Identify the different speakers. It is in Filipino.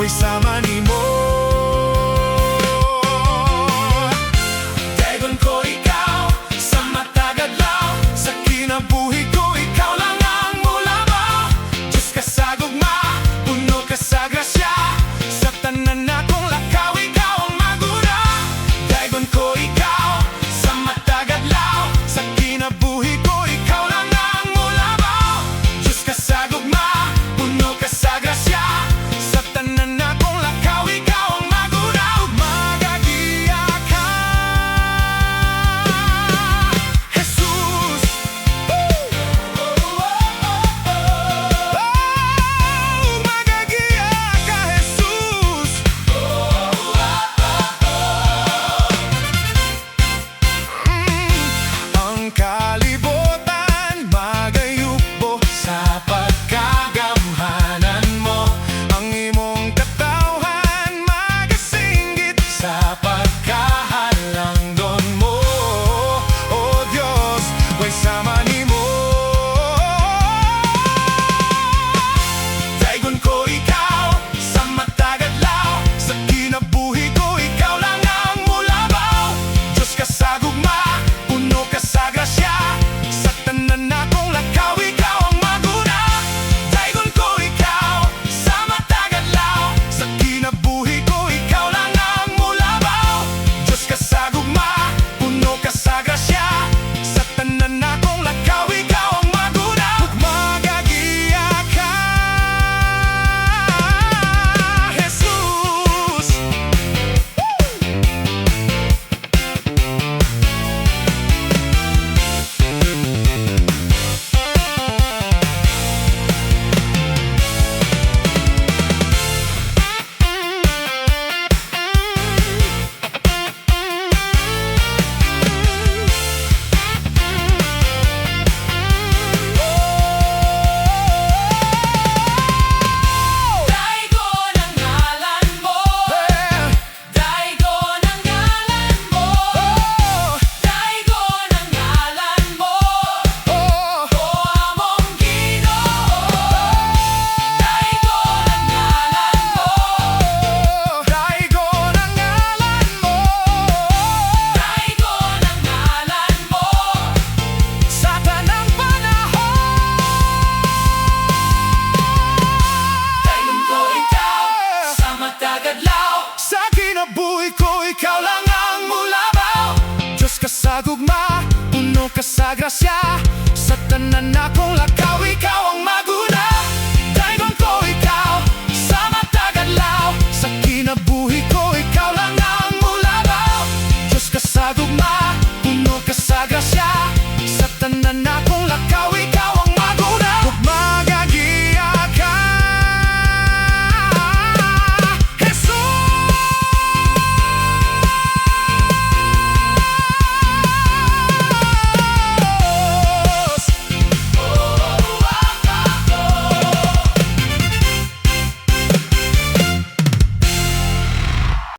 Speaker 1: ko'y sama ni mo. Dagon ko ikaw, sa matagadlaw, sa kinabuhi ko ikaw lang ang mulabaw. Diyos ka sa gugma, puno ka sa grasya, sa tanan akong lakaw ikaw ang maguna. Dagon ko ikaw, sa matagadlaw, sa kinabuhi ko ikaw lang ang mulabaw. Diyos ka sa gugma, puno ka sa grasya, sa tanan akong lakaw ikaw ang maguna. Magagiya ka, Jesus. Magagiya ka, Jesus. Ang kalibutan magayupo sa pagkagamhanan mo. Ang imong katawhan magasinggit sa pagkahalangdon mo. O Diyos, way sama ni mo. Dagon ko ikaw, sa matagadlaw, sa kinabuhi ko ikaw lang ang mulabaw. Diyos ka sa gugma, puno ka sa grasya, sa tanan akong lakaw ikaw ang maguna. Dagon ko ikaw, sa matagadlaw, sa kinabuhi ko ikaw lang ang mulabaw. Diyos ka sa gugma, puno ka sa grasya, sa tanan akong lakaw ikaw ang maguna. Magagiya ka, Jesus.
Speaker 2: Dagon ang ngalan mo, Dagon ang ngalan mo, Dagon ang ngalan mo, o among Ginoo. Dagon ang ngalan mo,
Speaker 1: Dagon ang ngalan mo,
Speaker 2: Dagon ang ngalan mo,
Speaker 1: sa tanang panahon.
Speaker 2: Dagon ko ikaw, sa matagadlaw,
Speaker 1: Sa kinabuhi ko ikaw lang ang mulabaw. Diyos ka sa gugma, puno ka sa grasya, sa tanan akong lakaw ikaw ang mag